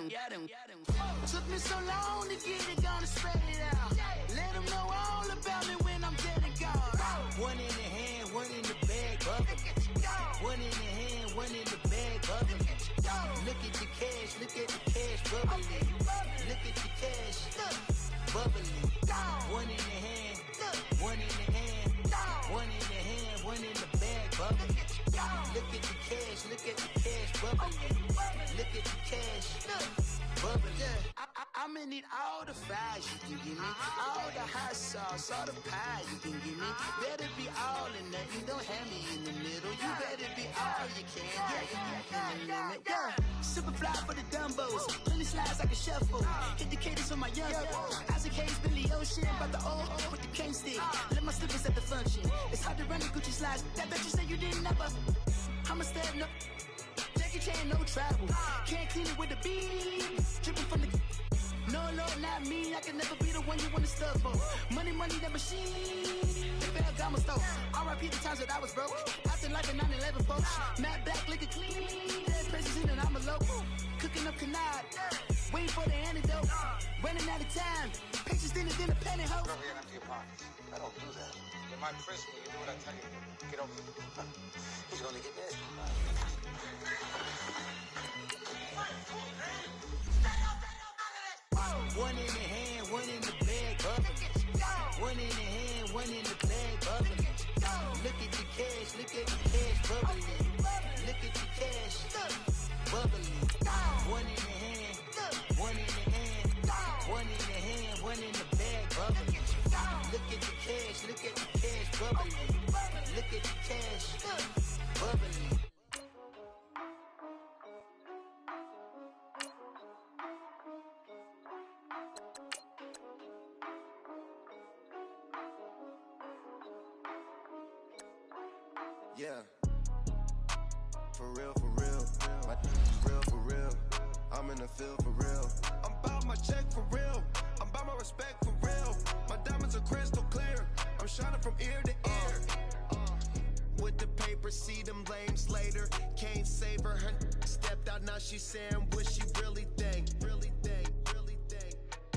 Took me so long to get it, gonna spread it out. Let them know all about me when I'm dead and gone. One in the hand, one in the bag, bubbling. One in the hand, one in the bag, bubbling. Look at the cash, bubbling. Look at the cash, bubbling. One in the hand, one in the hand, one in the hand, one in the bag, bubbling. Look at the cash, bubbling. Look at the cash, bubbling. I'ma need all the fries you can give me, all the hot sauce, all the pie you can give me. Better be all in nothing, don't have me in the middle. You better be all you can, yeah. Super fly for the Dumbos, plenty slides like a shuffle. Hit the cadence on my young Isaac Hayes, Billy Ocean, about the old with the cane stick. Let my slippers at the function. It's hard to run the Gucci slides. That bet you say you didn't never. I'ma step no. Jackie Chan, no travel. Can't clean it with the beat. Dripping from the. No, Lord, not me. I can never be the one you wanna stuff for. Money, that machine. The bell got my stove. R.I.P. the times that I was broke. Acting like a 9/11 folks. Matte black, liquor clean. Dead presents in and I'm a local. Cooking up canard. Waiting for the antidote. Running out of time. Patience thinner than a penny hoe. Go ahead, empty your pockets. I don't do that. In my principle, you do what I tell you. Get over it. He's gonna get this. One in the hand, one in the bag, bubbling. One in the hand, one in the bag, bubbling. Look at the cash, bubbling. Look at the cash, bubbling. One in the hand, one in the hand, one in the hand, one in the bag, bubbling. Look at the cash, bubbling. Look at the cash, bubbling. Yeah, for real, my real, for real. I'm in the field for real. I'm about my check for real. I'm about my respect for real. My diamonds are crystal clear. I'm shining from ear to ear. With the paper, see them lames later. Can't save her. Her stepped out, now she's saying what she really think.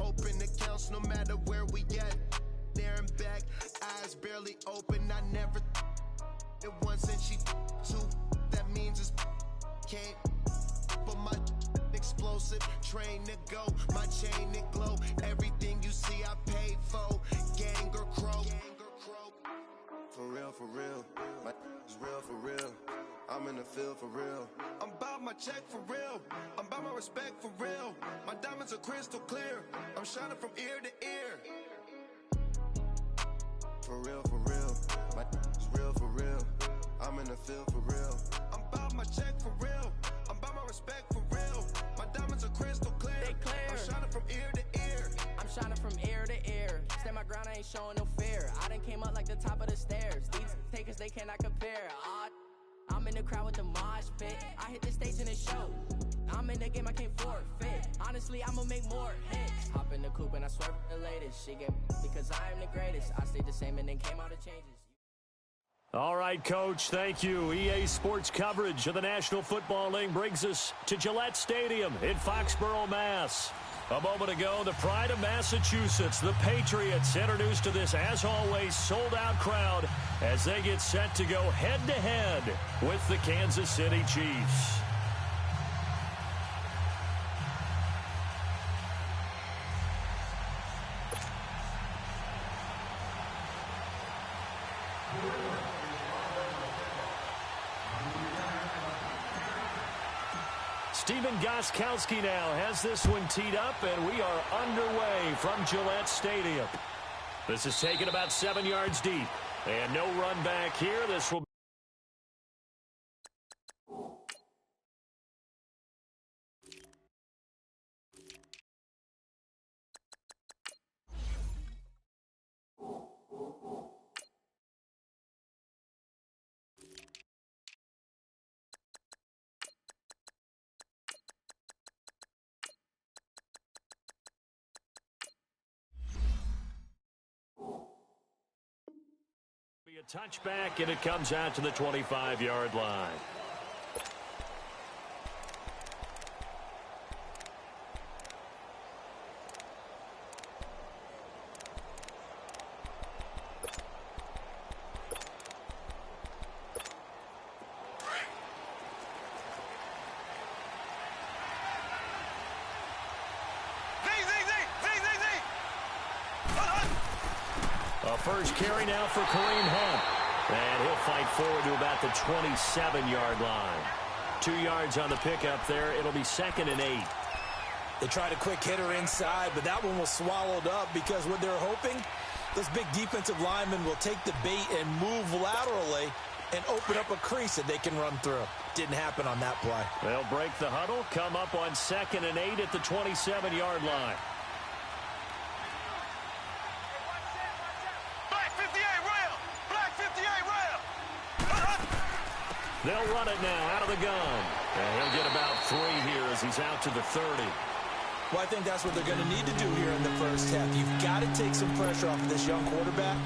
Open accounts no matter where we at. There and back, eyes barely open. I never. It once and she two, that means it's can't. But my explosive train to go, my chain it glow. Everything you see I paid for, gang or crow. For real, my is real for real. I'm in the field for real. I'm about my check for real. I'm about my respect for real. My diamonds are crystal clear. I'm shining from ear to ear. For real, my is real for real. I'm in the field for real. I'm about my check for real. I'm about my respect for real. My diamonds are crystal clear. They clear. I'm shining from ear to ear. I'm shining from ear to ear. Stand my ground, I ain't showing no fear. I done came up like the top of the stairs. These takers, they cannot compare. I'm in the crowd with the mosh pit. I hit the stage and it show. I'm in the game, I can't forfeit. Honestly, I'ma make more hits. Hop in the coupe and I swerve for the latest. She get because I am the greatest. I stayed the same and then came out of changes. All right, Coach, thank you. EA Sports coverage of the National Football League brings us to Gillette Stadium in Foxborough, Mass. A moment ago, the pride of Massachusetts, the Patriots, introduced to this, as always, sold-out crowd as they get set to go head-to-head with the Kansas City Chiefs. Stephen Gostkowski now has this one teed up, and we are underway from Gillette Stadium. This is taken about 7 yards deep, and no run back here. This will be a touchback, and it comes out to the 25-yard line. A first carry now for Kareem Hunt. And he'll fight forward to about the 27-yard line. 2 yards on the pickup there. It'll be 2nd and 8. They tried a quick hitter inside, but that one was swallowed up because what they're hoping, those big defensive linemen will take the bait and move laterally and open up a crease that they can run through. Didn't happen on that play. They'll break the huddle, come up on 2nd and 8 at the 27-yard line. Black 58 rail! Black 58 rail! They'll run it now out of the gun. And he'll get about 3 here as he's out to the 30. Well, I think that's what they're going to need to do here in the first half. You've got to take some pressure off of this young quarterback,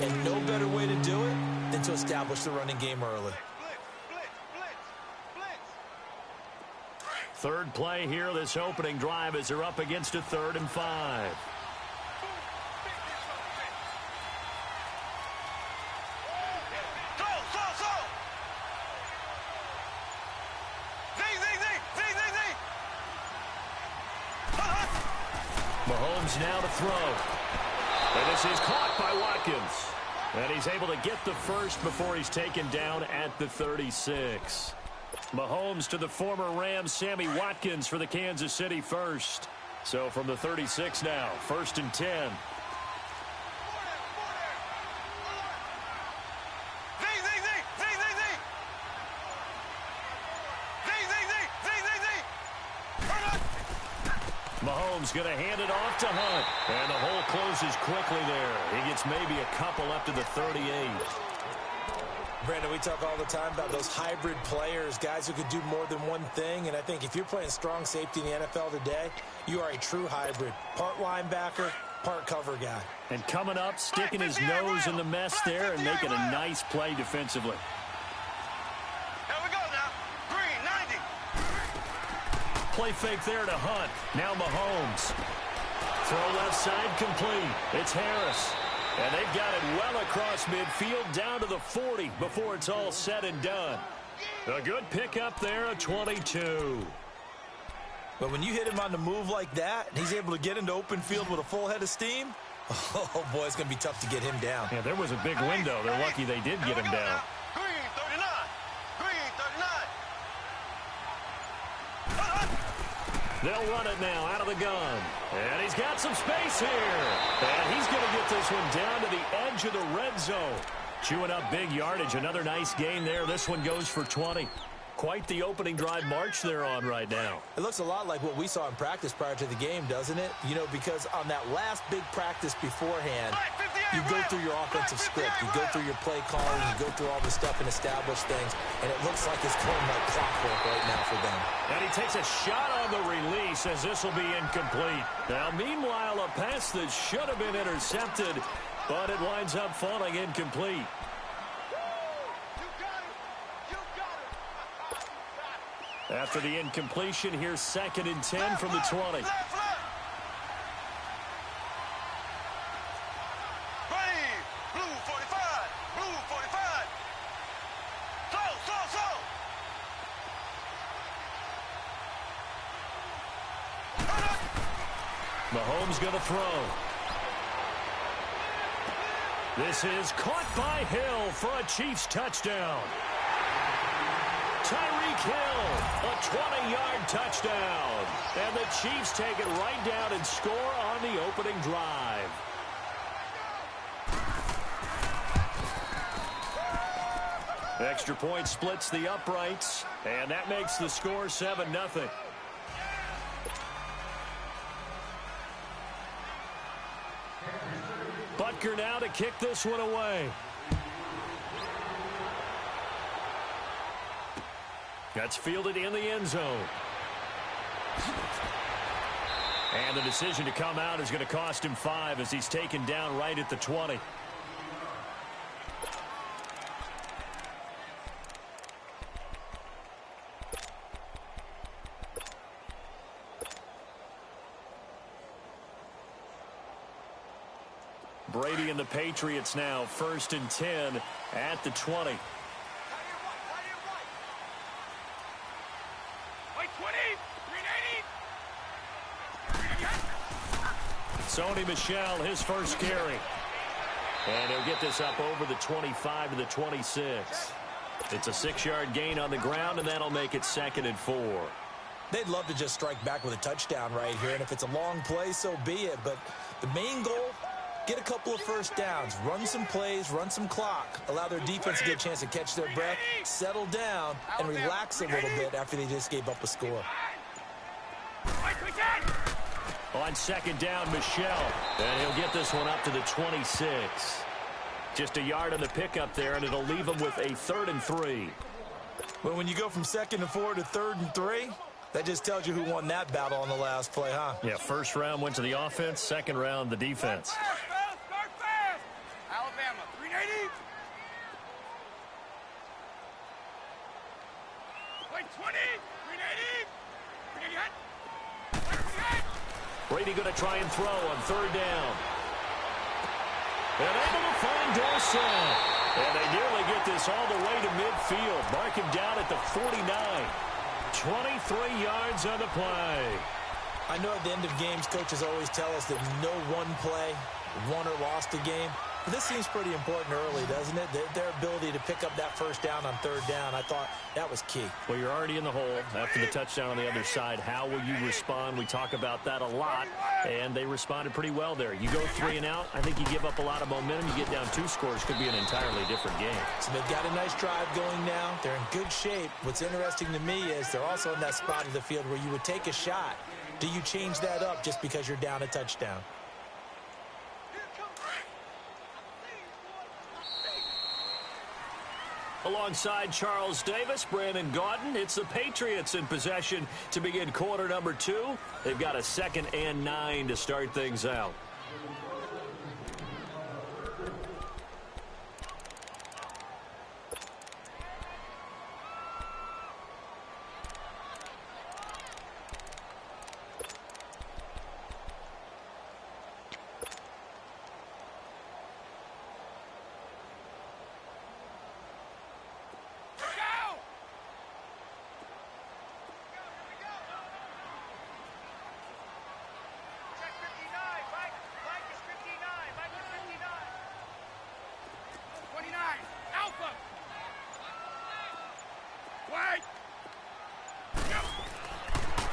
and no better way to do it than to establish the running game early. Third play here, this opening drive as they're up against a 3rd and 5. Mahomes now to throw. And this is caught by Watkins. And he's able to get the first before he's taken down at the 36. Mahomes to the former Rams, Sammy Watkins for the Kansas City first. So from the 36 now, 1st and 10. Mahomes going to hand it off to Hunt. And the hole closes quickly there. He gets maybe a couple up to the 38. Brandon, we talk all the time about those hybrid players, guys who could do more than one thing. And I think if you're playing strong safety in the NFL today, you are a true hybrid. Part linebacker, part cover guy. And coming up, sticking his nose in the mess there and making a nice play defensively. Play fake there to Hunt. Now Mahomes. Throw left side complete. It's Harris. And they've got it well across midfield down to the 40 before it's all said and done. A good pickup there, a 22. But when you hit him on the move like that, and he's able to get into open field with a full head of steam, oh boy, it's going to be tough to get him down. Yeah, there was a big window. They're lucky they did get him down. They'll run it now out of the gun. And he's got some space here. And he's going to get this one down to the edge of the red zone. Chewing up big yardage. Another nice gain there. This one goes for 20. Quite the opening drive march they're on right now. It looks a lot like what we saw in practice prior to the game, doesn't it? You know, because on that last big practice beforehand, you go through your offensive script. You go through your play calling. You go through all the stuff and establish things. And it looks like it's going like clockwork right now for them. And he takes a shot on the release as this will be incomplete. Now, meanwhile, a pass that should have been intercepted, but it winds up falling incomplete. After the incompletion, here's 2nd and 10 from the 20. Mahomes going to throw. This is caught by Hill for a Chiefs touchdown. Tyreek Hill, a 20-yard touchdown. And the Chiefs take it right down and score on the opening drive. Extra point splits the uprights, and that makes the score 7-0. Butker now to kick this one away. That's fielded in the end zone. And the decision to come out is going to cost him 5 as he's taken down right at the 20. Brady and the Patriots now 1st and 10 at the 20. Sony Michel, his first carry. And he'll get this up over the 25 to the 26. It's a 6-yard gain on the ground, and that'll make it 2nd and 4. They'd love to just strike back with a touchdown right here, and if it's a long play, so be it. But the main goal, get a couple of first downs, run some plays, run some clock, allow their defense to get a chance to catch their breath, settle down, and relax a little bit after they just gave up a score. On 2nd down, Michelle, and he'll get this one up to the 26. Just a yard on the pickup there, and it'll leave him with a 3rd and 3. Well, when you go from 2nd and 4 to 3rd and 3, that just tells you who won that battle on the last play, huh? Yeah, first round went to the offense, second round the defense. Start fast! Alabama, 380. Wait, 20, 380. 380. Brady going to try and throw on 3rd down. And able to find Dorsett. And they nearly get this all the way to midfield. Mark him down at the 49. 23 yards on the play. I know at the end of games, coaches always tell us that no one play won or lost a game. But this seems pretty important early, doesn't it? Their ability to pick up that first down on 3rd down, I thought that was key. Well, you're already in the hole after the touchdown on the other side. How will you respond? We talk about that a lot, and they responded pretty well there. You go 3 and out, I think you give up a lot of momentum. You get down 2 scores, could be an entirely different game. So they've got a nice drive going now. They're in good shape. What's interesting to me is they're also in that spot of the field where you would take a shot. Do you change that up just because you're down a touchdown? Alongside Charles Davis, Brandon Gaudin, it's the Patriots in possession to begin quarter number 2. They've got a 2nd and 9 to start things out.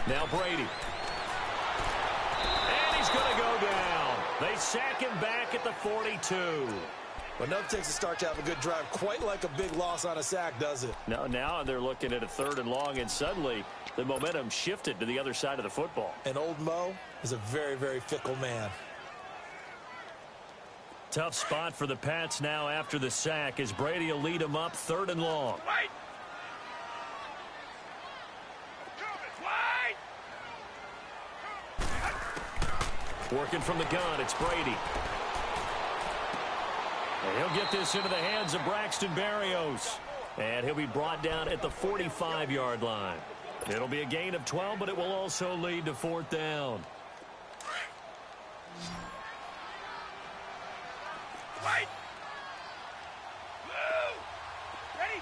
Now Brady. And he's going to go down. They sack him back at the 42. But no takes a start to have a good drive, quite like a big loss on a sack, does it? Now they're looking at a 3rd and long, and suddenly the momentum shifted to the other side of the football. And old Mo is a very, very fickle man. Tough spot for the Pats now after the sack as Brady will lead them up 3rd and long. Wait. Working from the gun, it's Brady. And he'll get this into the hands of Braxton Berrios. And he'll be brought down at the 45-yard line. It'll be a gain of 12, but it will also lead to 4th down. Wait. Ready?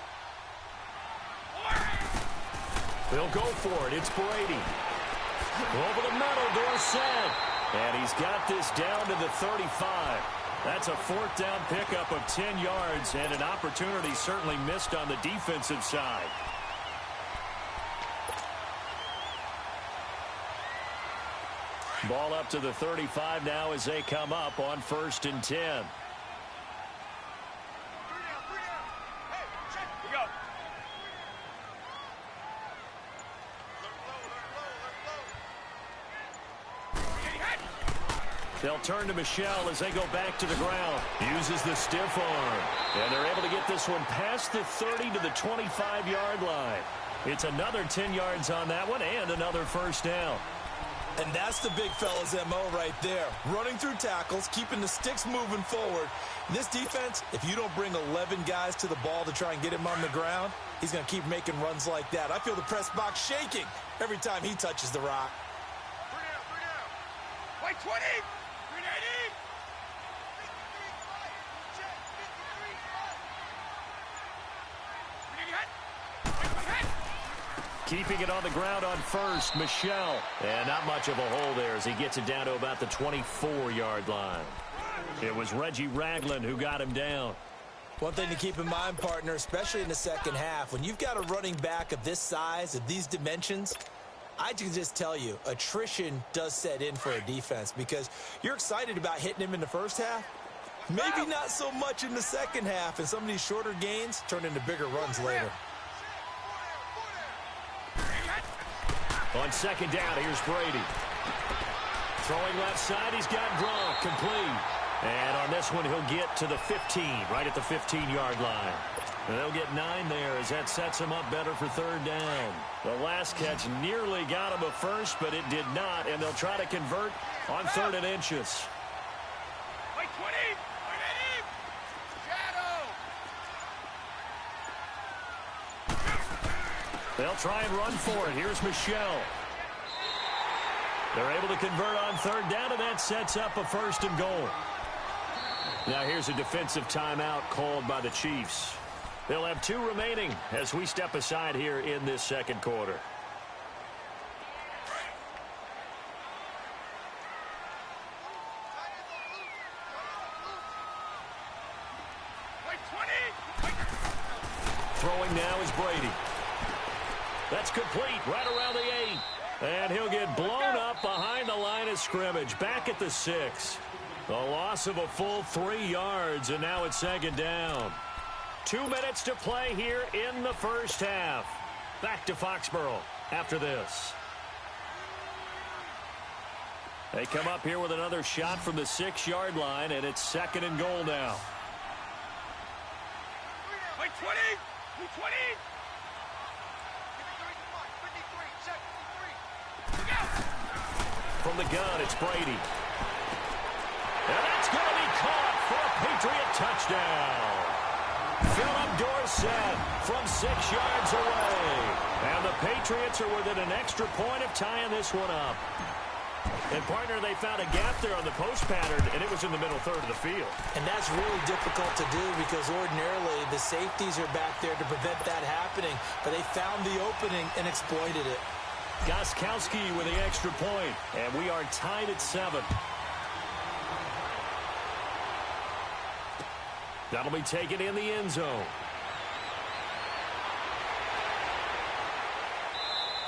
They'll go for it. It's Brady. Over the middle, Dorsett. And he's got this down to the 35. That's a 4th down pickup of 10 yards and an opportunity certainly missed on the defensive side. Ball up to the 35 now as they come up on 1st and 10. They'll turn to Michelle as they go back to the ground. Uses the stiff arm. And they're able to get this one past the 30 to the 25-yard line. It's another 10 yards on that one and another 1st down. And that's the big fella's MO right there. Running through tackles, keeping the sticks moving forward. This defense, if you don't bring 11 guys to the ball to try and get him on the ground, he's going to keep making runs like that. I feel the press box shaking every time he touches the rock. Wait, 20! Keeping it on the ground on 1st, Michelle. And not much of a hole there as he gets it down to about the 24-yard line. It was Reggie Ragland who got him down. One thing to keep in mind, partner, especially in the second half, when you've got a running back of this size, of these dimensions, I can just tell you, attrition does set in for a defense because you're excited about hitting him in the first half. Maybe not so much in the second half, and some of these shorter gains turn into bigger runs later. On second down, here's Brady. Throwing left side, he's got Gronk, complete. And on this one, he'll get to the 15, right at the 15-yard line. And they'll get 9 there as that sets him up better for third down. The last catch nearly got him a first, but it did not, and they'll try to convert on 3rd and inches. Wait, 20! They'll try and run for it. Here's Michelle. They're able to convert on 3rd down, and that sets up a 1st and goal. Now here's a defensive timeout called by the Chiefs. They'll have 2 remaining as we step aside here in this second quarter. Throwing now is Brady. That's complete right around the 8. And he'll get blown up behind the line of scrimmage. Back at the 6. A loss of a full 3 yards, and now it's second down. 2 minutes to play here in the first half. Back to Foxborough after this. They come up here with another shot from the 6-yard line, and it's 2nd and goal now. Wait, 20! 20! From the gun, it's Brady. And that's going to be caught for a Patriot touchdown. Philip Dorsett from 6 yards away. And the Patriots are within an extra point of tying this one up. And, partner, they found a gap there on the post pattern, and it was in the middle third of the field. And that's really difficult to do because ordinarily the safeties are back there to prevent that happening. But they found the opening and exploited it. Gostkowski with the extra point, and we are tied at 7. That'll be taken in the end zone.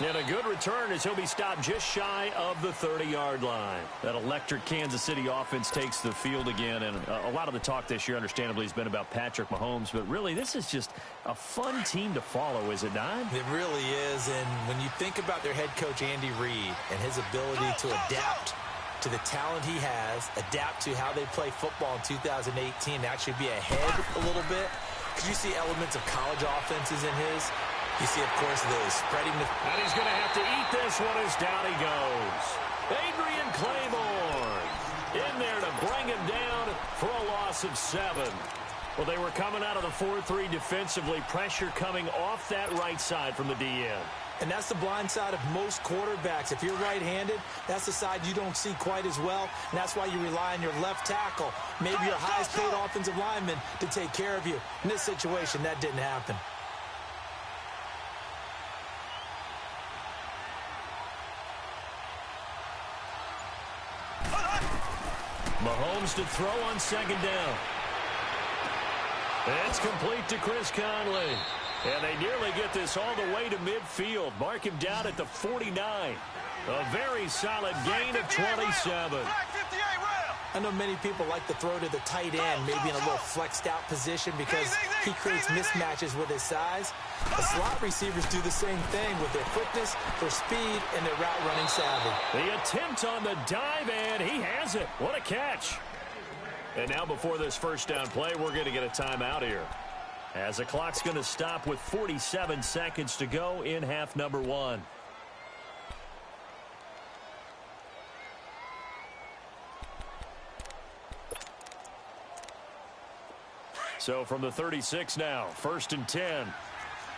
And a good return as he'll be stopped just shy of the 30-yard line. That electric Kansas City offense takes the field again, and a lot of the talk this year, understandably, has been about Patrick Mahomes. But really, this is just a fun team to follow, is it not? It really is, and when you think about their head coach, Andy Reid, and his ability to adapt to the talent he has, adapt to how they play football in 2018, actually be ahead a little bit, because you see elements of college offenses in his. You see, of course, the spreading the... And he's going to have to eat this one as down he goes. Adrian Claiborne in there to bring him down for a loss of 7. Well, they were coming out of the 4-3 defensively. Pressure coming off that right side from the DN. And that's the blind side of most quarterbacks. If you're right-handed, that's the side you don't see quite as well. And that's why you rely on your left tackle, maybe your highest-paid offensive lineman, to take care of you. In this situation, that didn't happen. Mahomes to throw on second down. It's complete to Chris Conley. And they nearly get this all the way to midfield. Mark him down at the 49. A very solid gain of 27. I know many people like to throw to the tight end, maybe in a little flexed out position because he creates mismatches with his size. The slot receivers do the same thing with their quickness, their speed, and their route running savvy. The attempt on the dive, and he has it. What a catch. And now before this first down play, we're going to get a timeout here, as the clock's going to stop with 47 seconds to go in half number 1. So from the 36 now, 1st and 10.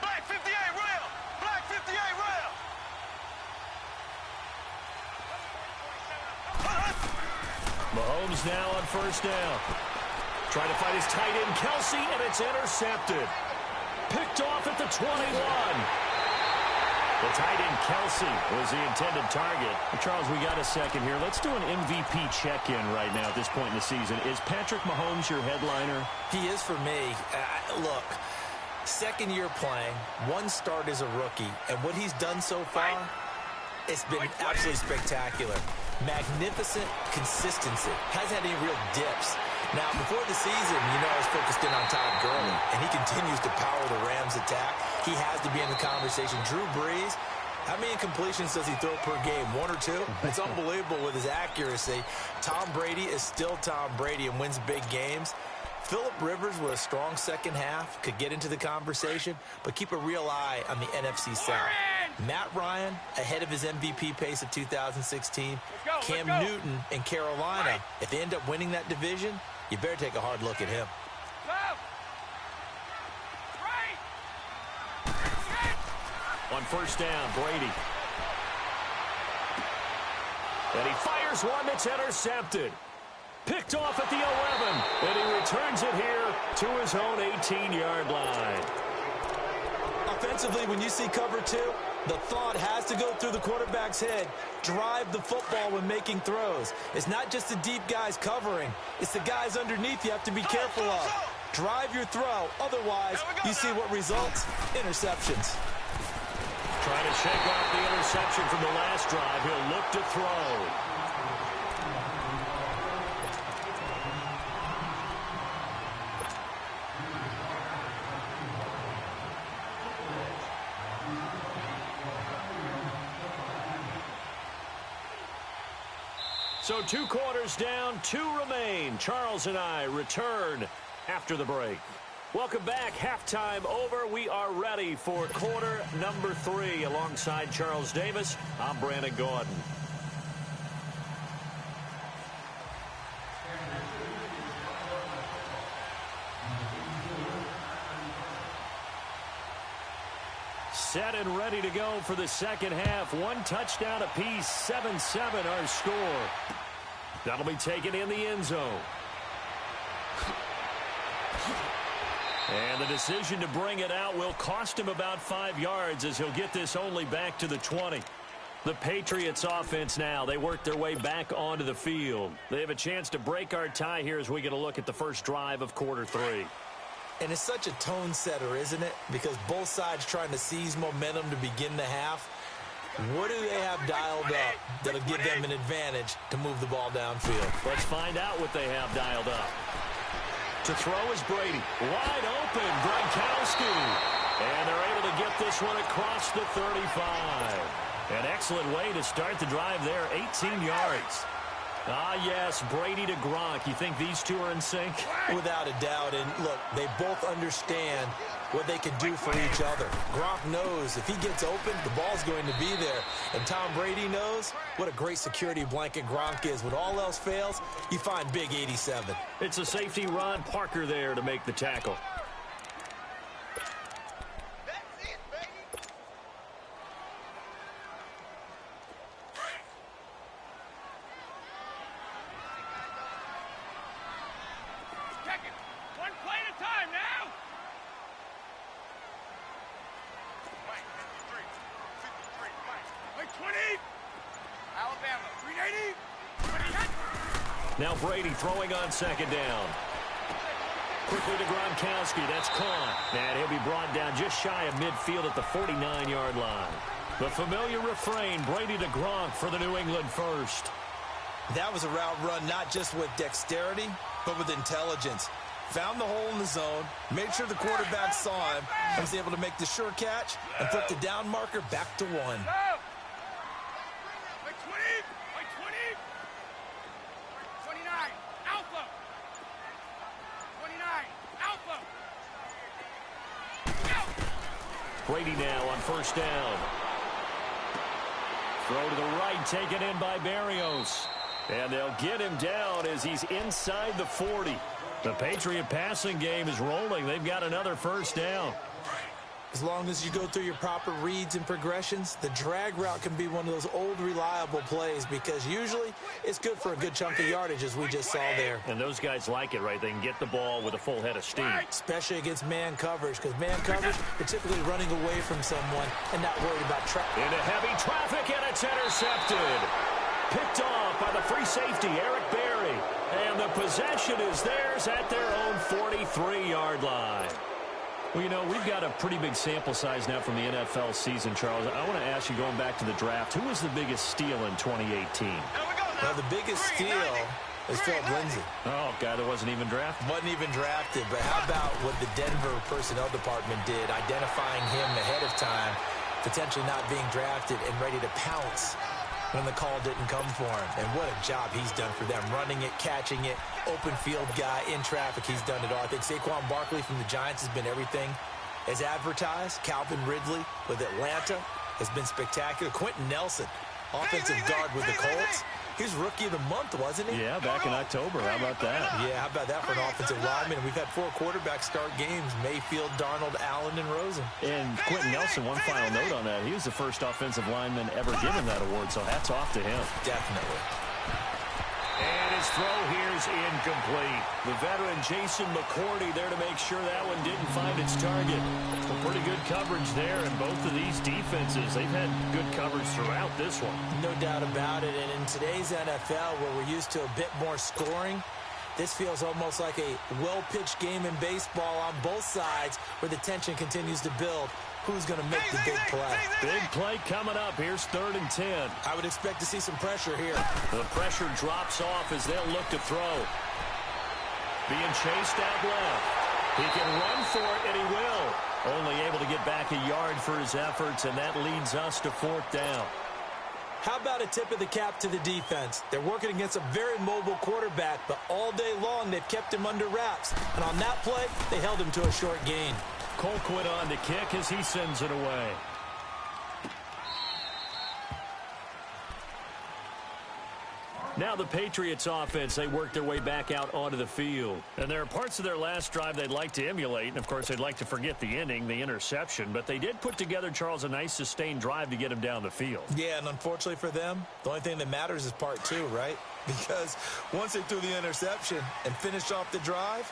Black 58 rail! Black 58 rail! Mahomes now on 1st down. Trying to fight his tight end, Kelsey, and it's intercepted. Picked off at the 21. The tight end Kelsey was the intended target. Charles, we got a second here. Let's do an MVP check-in right now at this point in the season. Is Patrick Mahomes your headliner? He is for me. Look, second year playing, one start as a rookie, and what he's done so far, it's been absolutely spectacular. Magnificent consistency. Hasn't had any real dips. Now, before the season, I was focused in on Todd Gurley, and he continues to power the Rams' attack. He has to be in the conversation. Drew Brees, how many incompletions does he throw per game? 1 or 2? It's unbelievable with his accuracy. Tom Brady is still Tom Brady and wins big games. Phillip Rivers with a strong second half could get into the conversation, but keep a real eye on the NFC South. Matt Ryan ahead of his MVP pace of 2016. Cam Newton in Carolina. If they end up winning that division, you better take a hard look at him. On first down, Brady. And he fires one that's intercepted. Picked off at the 11, and he returns it here to his own 18-yard line. Offensively, when you see cover 2, the thought has to go through the quarterback's head. Drive the football when making throws. It's not just the deep guys covering. It's the guys underneath you have to be careful of. Drive your throw. Otherwise, you see what results? Interceptions. Trying to shake off the interception from the last drive. He'll look to throw. So 2 quarters down, 2 remain. Charles and I return after the break. Welcome back. Halftime over. We are ready for quarter number 3. Alongside Charles Davis, I'm Brandon Gordon. Set and ready to go for the second half. 1 touchdown apiece, 7-7 our score. That'll be taken in the end zone. And the decision to bring it out will cost him about 5 yards as he'll get this only back to the 20. The Patriots offense now, they work their way back onto the field. They have a chance to break our tie here as we get a look at the first drive of quarter 3. And it's such a tone setter, isn't it? Because both sides trying to seize momentum to begin the half. What do they have dialed up that'll give them an advantage to move the ball downfield? Let's find out what they have dialed up. To throw is Brady. Wide open, Gronkowski. And they're able to get this one across the 35. An excellent way to start the drive there, 18 yards. Ah, yes, Brady to Gronk. You think these two are in sync? Without a doubt. And look, they both understand what they can do for each other. Gronk knows if he gets open, the ball's going to be there. And Tom Brady knows what a great security blanket Gronk is. When all else fails, you find big 87. It's a safety, Ron Parker, there to make the tackle. Now Brady throwing on second down. Quickly to Gronkowski. That's caught. And he'll be brought down just shy of midfield at the 49-yard line. The familiar refrain, Brady to Gronk for the New England first. That was a route run not just with dexterity, but with intelligence. Found the hole in the zone, made sure the quarterback saw him, and was able to make the sure catch and put the down marker back to 1. Brady now on first down. Throw to the right, taken in by Berrios. And they'll get him down as he's inside the 40. The Patriot passing game is rolling. They've got another first down. As long as you go through your proper reads and progressions, the drag route can be one of those old reliable plays because usually it's good for a good chunk of yardage, as we just saw there. And those guys like it, right? They can get the ball with a full head of steam. Especially against man coverage, because man coverage, they're typically running away from someone and not worried about traffic. Into heavy traffic, and it's intercepted. Picked off by the free safety, Eric Berry. And the possession is theirs at their own 43-yard line. Well, you know, we've got a pretty big sample size now from the NFL season, Charles. I want to ask you, going back to the draft, who was the biggest steal in 2018? Well, the biggest steal is Philip Lindsay. Oh, guy that wasn't even drafted. Wasn't even drafted, but how about what the Denver personnel department did, identifying him ahead of time, potentially not being drafted and ready to pounce when the call didn't come for him. And what a job he's done for them. Running it, catching it, open field guy, in traffic, he's done it all. I think Saquon Barkley from the Giants has been everything as advertised. Calvin Ridley with Atlanta has been spectacular. Quentin Nelson, offensive guard with the Colts. He was Rookie of the Month, wasn't he? Yeah, back in October. How about that? Yeah, how about that for an offensive lineman? We've had 4 quarterbacks start games: Mayfield, Darnold, Allen, and Rosen. And Quentin Nelson, one final note on that. He was the first offensive lineman ever given that award, so hats off to him. Definitely. And his throw here is incomplete. The veteran Jason McCourty there to make sure that one didn't find its target. Well, pretty good coverage there in both of these defenses. They've had good coverage throughout this one. No doubt about it. And in today's NFL, where we're used to a bit more scoring, this feels almost like a well-pitched game in baseball on both sides, where the tension continues to build. Who's going to make the big play? Big play coming up. Here's 3rd and 10. I would expect to see some pressure here. The pressure drops off as they'll look to throw. Being chased out left. He can run for it, and he will. Only able to get back a yard for his efforts, and that leads us to 4th down. How about a tip of the cap to the defense? They're working against a very mobile quarterback, but all day long they've kept him under wraps. And on that play, they held him to a short gain. Colquitt on to kick as he sends it away. Now the Patriots offense, they work their way back out onto the field. And there are parts of their last drive they'd like to emulate. And, of course, they'd like to forget the ending, the interception. But they did put together, Charles, a nice sustained drive to get him down the field. Yeah, and unfortunately for them, the only thing that matters is part 2, right? Because once they threw the interception and finished off the drive,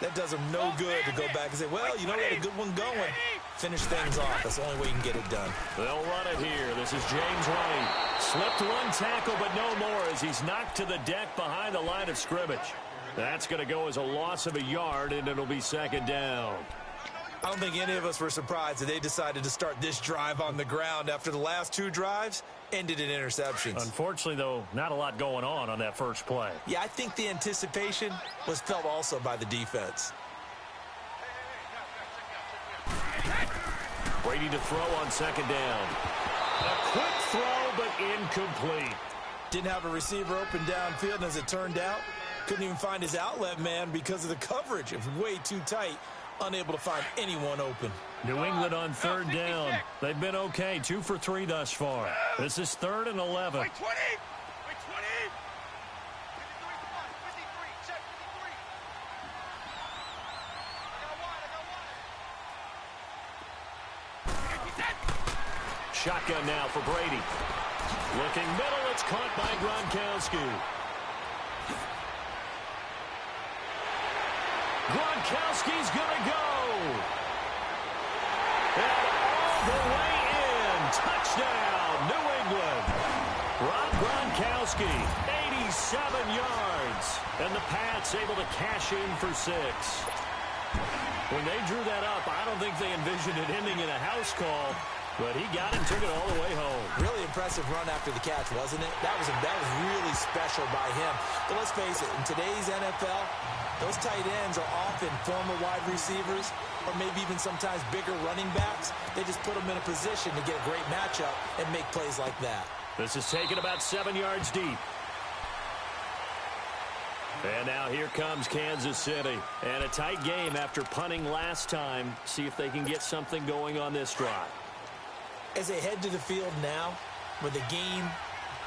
that does them no good to go back and say, well, you know, we had a good one going. Finish things off. That's the only way you can get it done. They'll run it here. This is James White. Slipped one tackle, but no more as he's knocked to the deck behind the line of scrimmage. That's going to go as a loss of a yard, and it'll be 2nd down. I don't think any of us were surprised that they decided to start this drive on the ground after the last 2 drives ended in interceptions. Unfortunately, though, not a lot going on that first play. Yeah, I think the anticipation was felt also by the defense. Brady to throw on 2nd down. A quick throw, but incomplete. Didn't have a receiver open downfield, and as it turned out, couldn't even find his outlet man because of the coverage. It was way too tight. Unable to find anyone open. New England on 3rd down. They've been okay, 2 for 3 thus far. This is 3rd and 11. Wait, 20! Wait, 20! Shotgun now for Brady. Looking middle, it's caught by Gronkowski. Gronkowski's gonna go. And all the way in. Touchdown, New England. Rob Gronkowski, 87 yards. And the Pats able to cash in for 6. When they drew that up, I don't think they envisioned it ending in a house call. But he got it and took it all the way home. Really impressive run after the catch, wasn't it? That was really special by him. But let's face it, in today's NFL, those tight ends are often former wide receivers or maybe even sometimes bigger running backs. They just put them in a position to get a great matchup and make plays like that. This is taken about 7 yards deep. And now here comes Kansas City. And a tight game after punting last time. See if they can get something going on this drive. As they head to the field now, with the game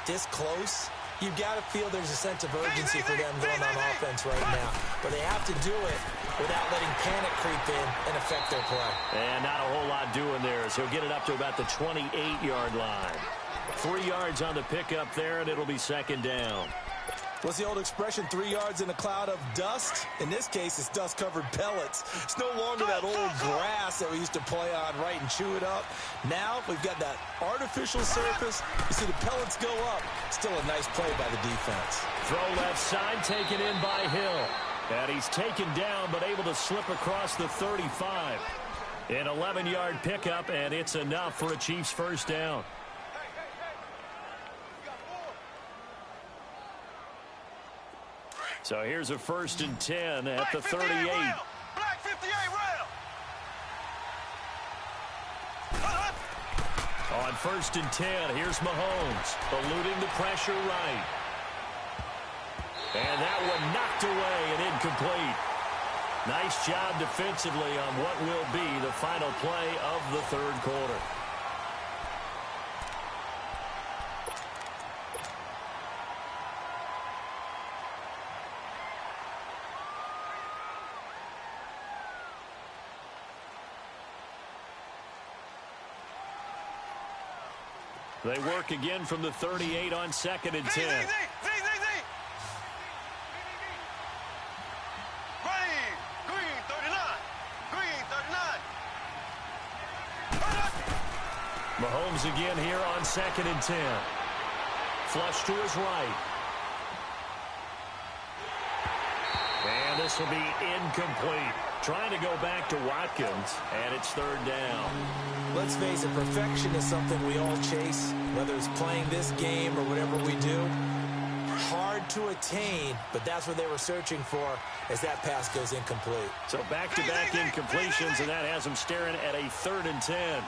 this close, you've got to feel there's a sense of urgency for them going on offense right now. But they have to do it without letting panic creep in and affect their play. And not a whole lot doing there, so he'll get it up to about the 28-yard line. 3 yards on the pickup there, and it'll be second down. What's the old expression, 3 yards in a cloud of dust? In this case, it's dust-covered pellets. It's no longer that old grass that we used to play on, right, and chew it up. Now we've got that artificial surface. You see the pellets go up. Still a nice play by the defense. Throw left side, taken in by Hill. And he's taken down, but able to slip across the 35. An 11-yard pickup, and it's enough for a Chiefs first down. So here's a 1st and 10 at the 38. Black 58 rail. On 1st and 10, here's Mahomes, eluding the pressure right. And that one knocked away and incomplete. Nice job defensively on what will be the final play of the third quarter. They work again from the 38 on 2nd and 10. Ready. Green 39. Green 39. Mahomes again here on 2nd and 10. Flush to his right. And this will be incomplete. Trying to go back to Watkins, and it's 3rd down. Let's face it, perfection is something we all chase, whether it's playing this game or whatever we do. Hard to attain, but that's what they were searching for as that pass goes incomplete. So back-to-back incompletions, and that has them staring at a 3rd and 10.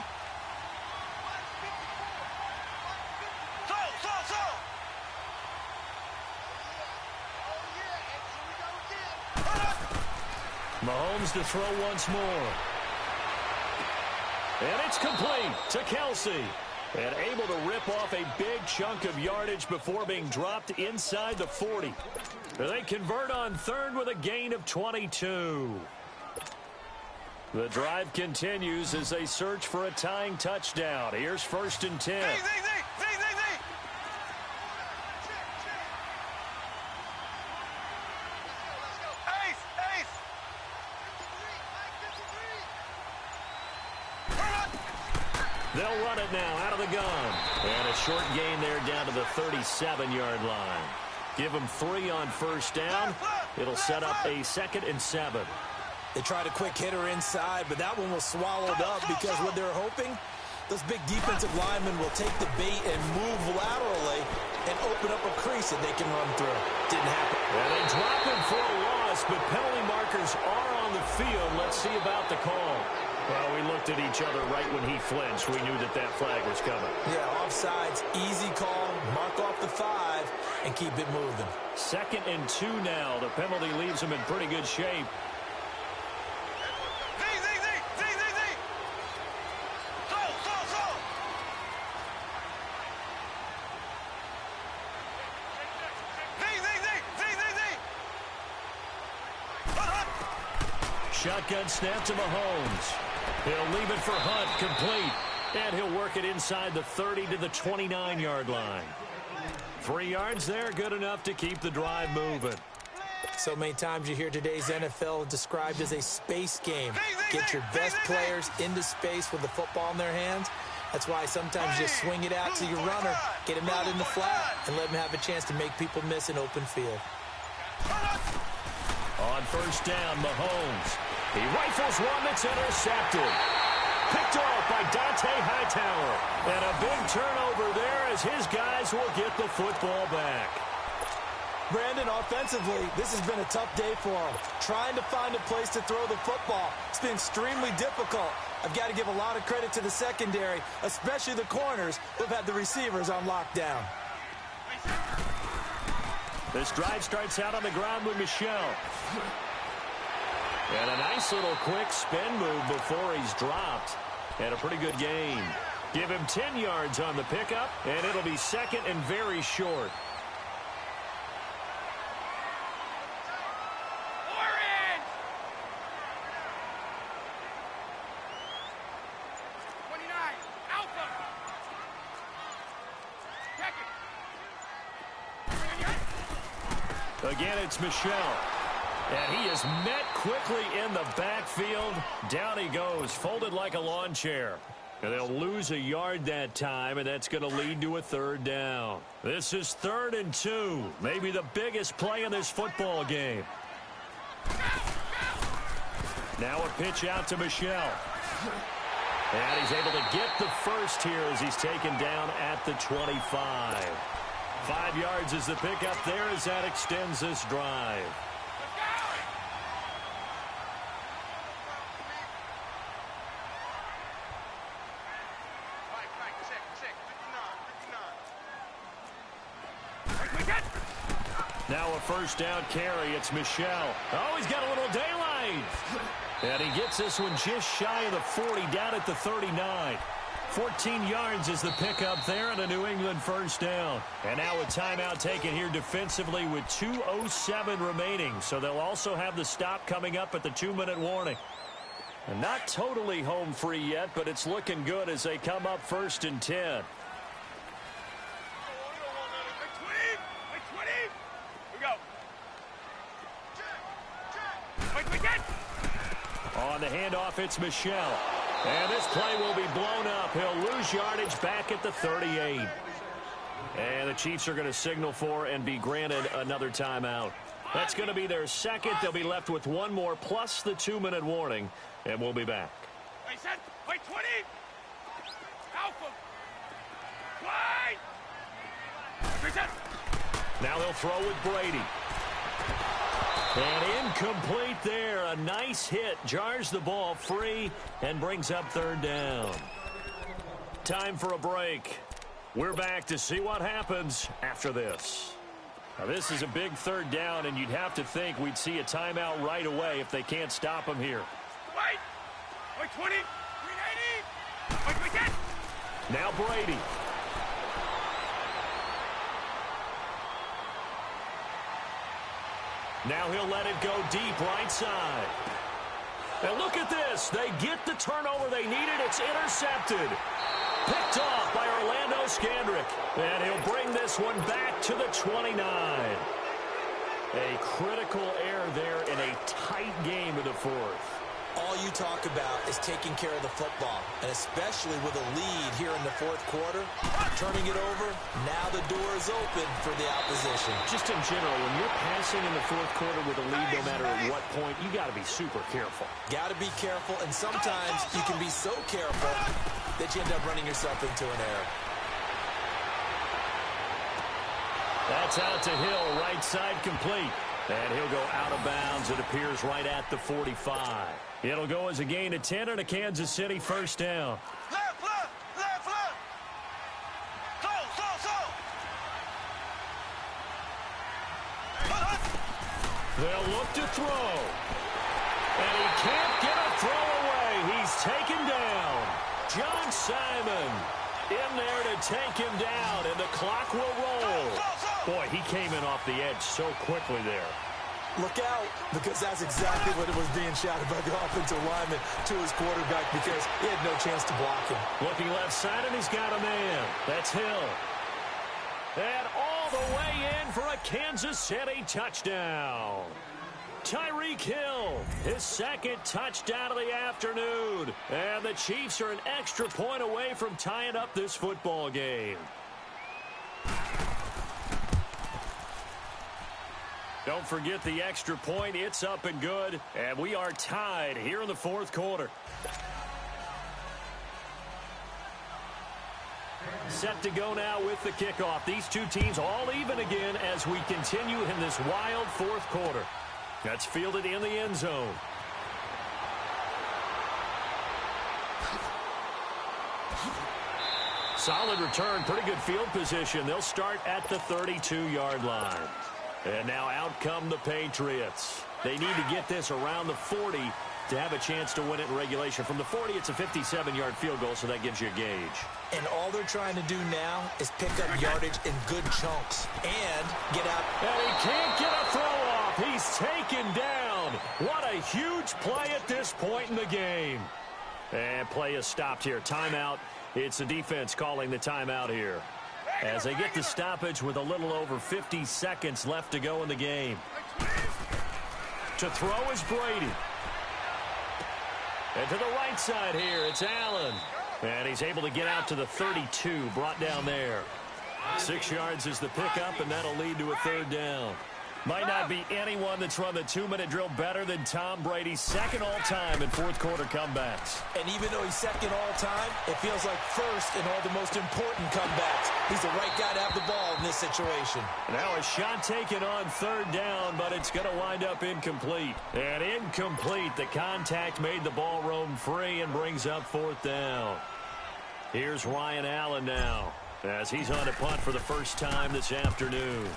Mahomes to throw once more. And it's complete to Kelsey. And able to rip off a big chunk of yardage before being dropped inside the 40. They convert on 3rd with a gain of 22. The drive continues as they search for a tying touchdown. Here's 1st and 10. They'll run it now out of the gun. And a short gain there down to the 37-yard line. Give them 3 on 1st down. It'll set up a 2nd and 7. They tried a quick hitter inside, but that one was swallowed up because what they're hoping, those big defensive linemen will take the bait and move laterally and open up a crease that they can run through. Didn't happen. And they drop him for a loss, but penalty markers are on the field. Let's see about the call. Well, we looked at each other right when he flinched. We knew that that flag was coming. Yeah, offsides, easy call, mark off the 5, and keep it moving. 2nd and 2 now. The penalty leaves him in pretty good shape. Shotgun snap to Mahomes. He'll leave it for Hunt, complete. And he'll work it inside the 30 to the 29-yard line. 3 yards there, good enough to keep the drive moving. So many times you hear today's NFL described as a space game. Get your best players into space with the football in their hands. That's why sometimes you swing it out to your runner, get him out in the flat, and let him have a chance to make people miss an open field. On 1st down, Mahomes. He rifles one that's intercepted. Picked off by Dante Hightower. And a big turnover there as his guys will get the football back. Brandon, offensively, this has been a tough day for him. Trying to find a place to throw the football. It's been extremely difficult. I've got to give a lot of credit to the secondary, especially the corners who've had the receivers on lockdown. This drive starts out on the ground with Michel. And a nice little quick spin move before he's dropped. And a pretty good gain. Give him 10 yards on the pickup, and it'll be 2nd and very short. Again, it's Michel. And he is met quickly in the backfield. Down he goes, folded like a lawn chair. And they'll lose a yard that time, and that's going to lead to a third down. This is 3rd and 2. Maybe the biggest play in this football game. Now a pitch out to Michel. And he's able to get the first here as he's taken down at the 25. 5 yards is the pickup there as that extends this drive. Now a first down carry. It's Michel. Oh, he's got a little daylight. And he gets this one just shy of the 40, down at the 39. 14 yards is the pickup there, and a New England first down. And now a timeout taken here defensively with 2:07 remaining. So they'll also have the stop coming up at the 2-minute warning. And not totally home free yet, but it's looking good as they come up 1st and 10. On the handoff, it's Michel. And this play will be blown up. He'll lose yardage back at the 38. And the Chiefs are going to signal for and be granted another timeout. That's going to be their second. They'll be left with one more plus the 2-minute warning. And we'll be back. Wait, set. Wait, 20. Alpha. Wait. Now they'll throw with Brady. And incomplete there. A nice hit. Jars the ball free and brings up 3rd down. Time for a break. We're back to see what happens after this. Now, this is a big 3rd down, and you'd have to think we'd see a timeout right away if they can't stop him here. Wait. Wait, 20. 380. Wait, get. Now Brady. Now he'll let it go deep right side. And look at this. They get the turnover they needed. It's intercepted. Picked off by Orlando Scandrick. And he'll bring this one back to the 29. A critical error there in a tight game of the 4th. All you talk about is taking care of the football, and especially with a lead here in the 4th quarter, turning it over, now the door is open for the opposition. Just in general, when you're passing in the 4th quarter with a lead, no matter at what point, you got to be super careful. Got to be careful, and sometimes you can be so careful that you end up running yourself into an error. That's out to Hill, right side complete. And he'll go out of bounds, it appears, right at the 45. It'll go as a gain of 10 and a Kansas City first down. Left. They'll look to throw. And he can't get a throw away. He's taken down. John Simon in there to take him down, and the clock will roll. Boy, he came in off the edge so quickly there. Look out, because that's exactly what it was being shouted by the offensive lineman to his quarterback, because he had no chance to block him. Looking left side, and he's got a man. That's Hill. And all the way in for a Kansas City touchdown. Tyreek Hill, his 2nd touchdown of the afternoon. And the Chiefs are an extra point away from tying up this football game. Don't forget the extra point. It's up and good. And we are tied here in the 4th quarter. Set to go now with the kickoff. These two teams all even again as we continue in this wild 4th quarter. That's fielded in the end zone. Solid return, pretty good field position. They'll start at the 32-yard line. And now out come the Patriots. They need to get this around the 40 to have a chance to win it in regulation. From the 40, it's a 57-yard field goal, so that gives you a gauge. And all they're trying to do now is pick up yardage in good chunks and get out. And he can't get a throw off. He's taken down. What a huge play at this point in the game. And play is stopped here. Timeout. It's the defense calling the timeout here. as they get the stoppage with a little over 50 seconds left to go in the game. To throw is Brady. And to the right side here, it's Allen. And he's able to get out to the 32, brought down there. 6 yards is the pickup, and that'll lead to a third down. Might not be anyone that's run the 2-minute drill better than Tom Brady, second all-time in fourth-quarter comebacks. And even though he's second all-time, it feels like first in all the most important comebacks. He's the right guy to have the ball in this situation. Now a shot taken on third down, but it's going to wind up incomplete. And incomplete. The contact made the ball roam free and brings up fourth down. Here's Ryan Allen now, as he's on to punt for the first time this afternoon.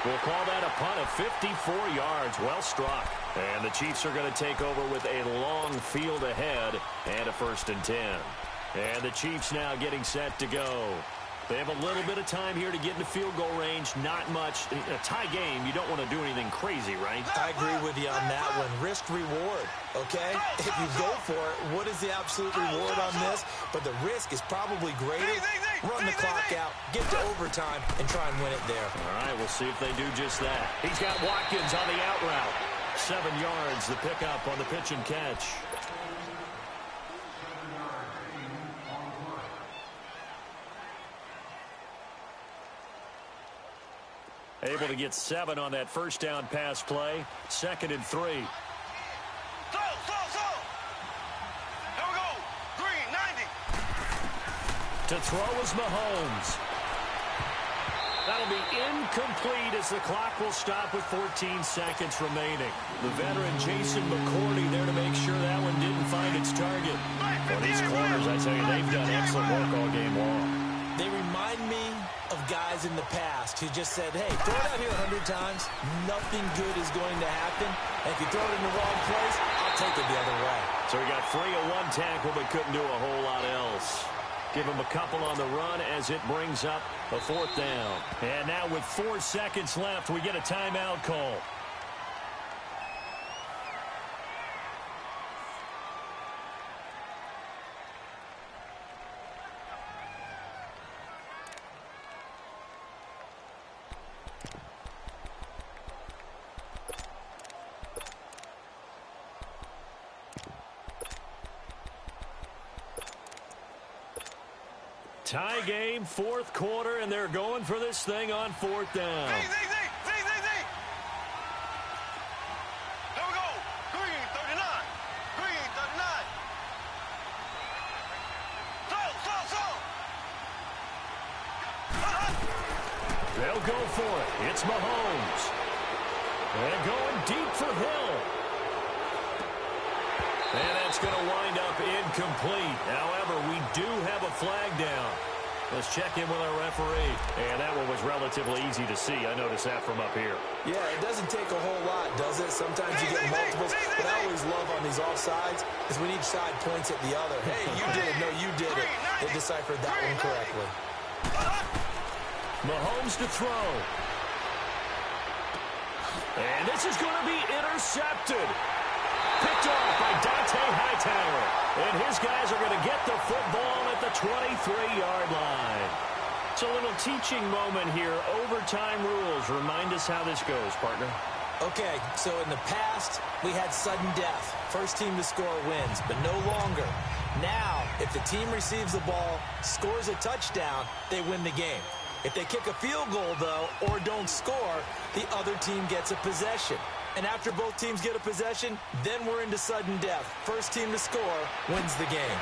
We'll call that a punt of 54 yards. Well struck. And the Chiefs are going to take over with a long field ahead and a 1st and 10. And the Chiefs now getting set to go. They have a little bit of time here to get into field goal range. Not much. In a tie game, you don't want to do anything crazy, right? I agree with you on that one. Risk reward, okay? If you go for it, what is the absolute reward on this? But the risk is probably greater. Run the clock out, get to overtime, and try and win it there. All right, we'll see if they do just that. He's got Watkins on the out route. 7 yards, the pickup on the pitch and catch. Able to get 7 on that first down pass play. 2nd and 3. Here we go. Green, 90. To throw is Mahomes. That'll be incomplete as the clock will stop with 14 seconds remaining. The veteran Jason McCourty there to make sure that one didn't find its target. Well, these corners, I tell you, they've done excellent work all game long. They remind me of guys in the past who just said, hey, throw it out here 100 times, nothing good is going to happen. And if you throw it in the wrong place, I'll take it the other way. So he got 3 of 1 tackle, but couldn't do a whole lot else. Give him a couple on the run as it brings up a 4th down. And now with 4 seconds left, we get a timeout call. Tie game, 4th quarter, and they're going for this thing on 4th down. Here we go. Green, 39. Green, 39. They'll go for it. It's Mahomes. And going deep for Hill. And that's going to wind up incomplete. However, we do have a flag down. Let's check in with our referee. And that one was relatively easy to see. I noticed that from up here. Yeah, it doesn't take a whole lot, does it? Sometimes you get multiples. What I always love on these offsides is when each side points at the other. Hey, you did it. No, you did it. They deciphered that one correctly. Mahomes to throw. And this is going to be intercepted. Picked off by Dante Hightower. And his guys are going to get the football at the 23-yard line. It's a little teaching moment here. Overtime rules. Remind us how this goes, partner. Okay, so in the past, we had sudden death. First team to score wins, but no longer. Now, if the team receives the ball, scores a touchdown, they win the game. If they kick a field goal, though, or don't score, the other team gets a possession. And after both teams get a possession, then we're into sudden death. First team to score wins the game.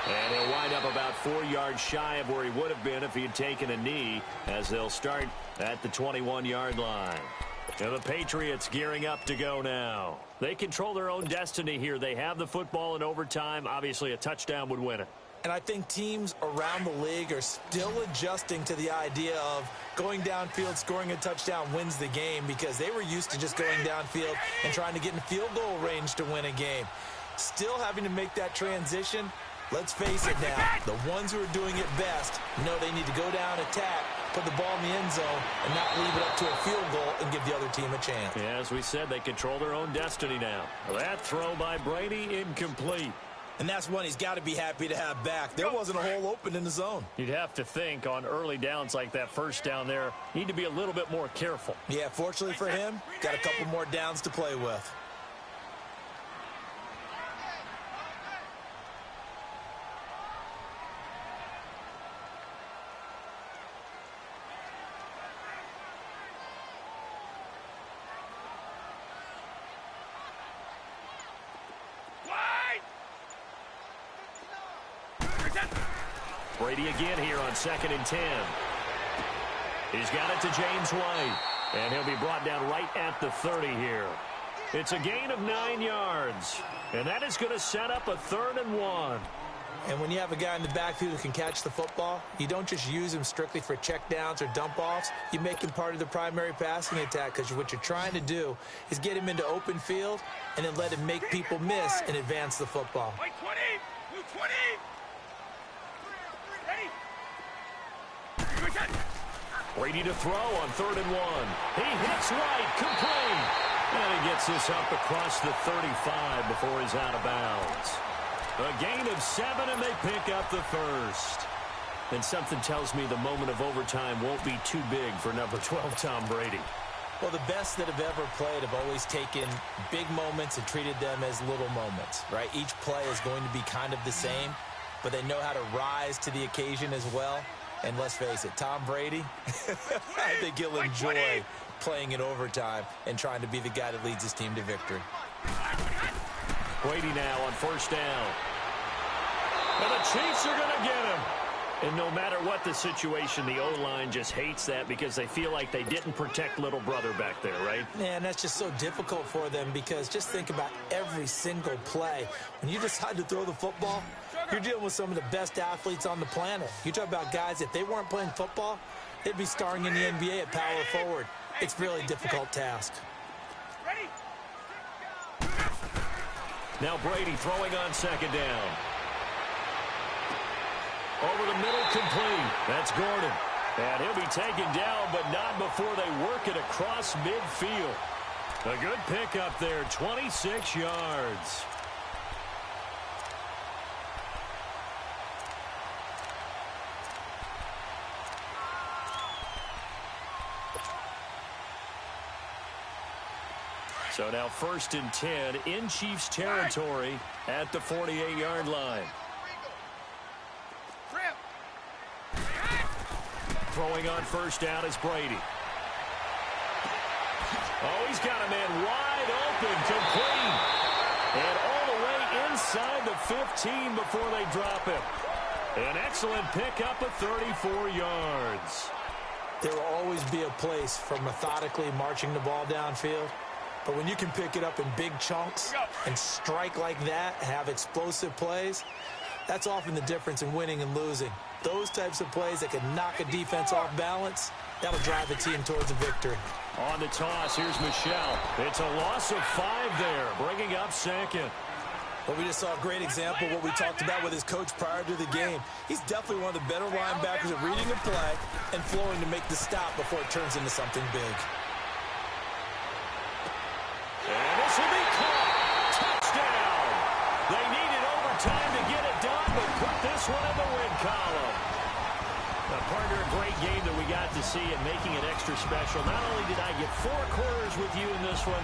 And he'll wind up about 4 yards shy of where he would have been if he had taken a knee, as they'll start at the 21-yard line. And the Patriots gearing up to go now. They control their own destiny here. They have the football in overtime. Obviously, a touchdown would win it. And I think teams around the league are still adjusting to the idea of going downfield, scoring a touchdown wins the game, because they were used to just going downfield and trying to get in field goal range to win a game. Still having to make that transition. Let's face it now, the ones who are doing it best know they need to go down, attack, put the ball in the end zone and not leave it up to a field goal and give the other team a chance. Yeah, as we said, they control their own destiny now. That throw by Brady, incomplete. And that's one he's got to be happy to have back. There wasn't a hole open in the zone. You'd have to think on early downs like that first down there, need to be a little bit more careful. Yeah, fortunately for him, got a couple more downs to play with. Brady again here on 2nd and 10. He's got it to James White, and he'll be brought down right at the 30 here. It's a gain of 9 yards, and that is going to set up a 3rd and 1. And when you have a guy in the backfield who can catch the football, you don't just use him strictly for checkdowns or dump-offs. You make him part of the primary passing attack, because what you're trying to do is get him into open field and then let him make people miss and advance the football. Wait, 20! Move 20! Brady to throw on 3rd and 1. He hits White, complete. And he gets this up across the 35 before he's out of bounds. A gain of 7, and they pick up the first. And something tells me the moment of overtime won't be too big for number 12, Tom Brady. Well, the best that have ever played have always taken big moments and treated them as little moments, right? Each play is going to be kind of the same, but they know how to rise to the occasion as well. And let's face it, Tom Brady, I think he'll enjoy playing in overtime and trying to be the guy that leads his team to victory. Brady now on 1st down. And the Chiefs are going to get him. And no matter what the situation, the O-line just hates that because they feel like they didn't protect little brother back there, right? Man, that's just so difficult for them because just think about every single play. When you decide to throw the football, you're dealing with some of the best athletes on the planet. You talk about guys, if they weren't playing football, they'd be starring in the NBA at power forward. It's a really difficult task. Ready? Now Brady throwing on 2nd down. Over the middle, complete. That's Gordon. And he'll be taken down, but not before they work it across midfield. A good pickup there, 26 yards. So now 1st and 10 in Chiefs territory at the 48-yard line. Throwing on 1st down is Brady. Oh, he's got a man wide open, complete. And all the way inside the 15 before they drop him. An excellent pickup of 34 yards. There will always be a place for methodically marching the ball downfield. But when you can pick it up in big chunks and strike like that, have explosive plays, that's often the difference in winning and losing. Those types of plays that can knock a defense off balance, that'll drive a team towards a victory. On the toss, here's Michelle. It's a loss of 5 there, bringing up 2nd. Well, we just saw a great example of what we talked about with his coach prior to the game. He's definitely one of the better linebackers at reading a play and flowing to make the stop before it turns into something big. And this will be caught. Touchdown. They needed overtime to get it done, but put this one in the win column. Partner, a great game that we got to see and making it extra special. Not only did I get 4 quarters with you in this one,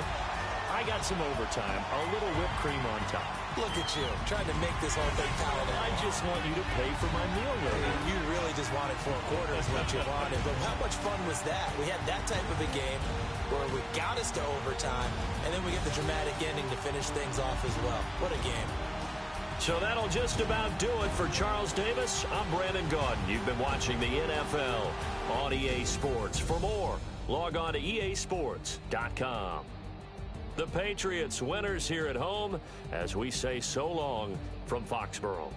I got some overtime, a little whipped cream on top. Look at you, trying to make this whole thing palatable. I just want you to pay for my meal later. You really just wanted 4 quarters, what you wanted. But how much fun was that? We had that type of a game where we got us to overtime, and then we get the dramatic ending to finish things off as well. What a game. So that'll just about do it for Charles Davis. I'm Brandon Gaudin. You've been watching the NFL on EA Sports. For more, log on to easports.com. The Patriots winners here at home as we say so long from Foxborough.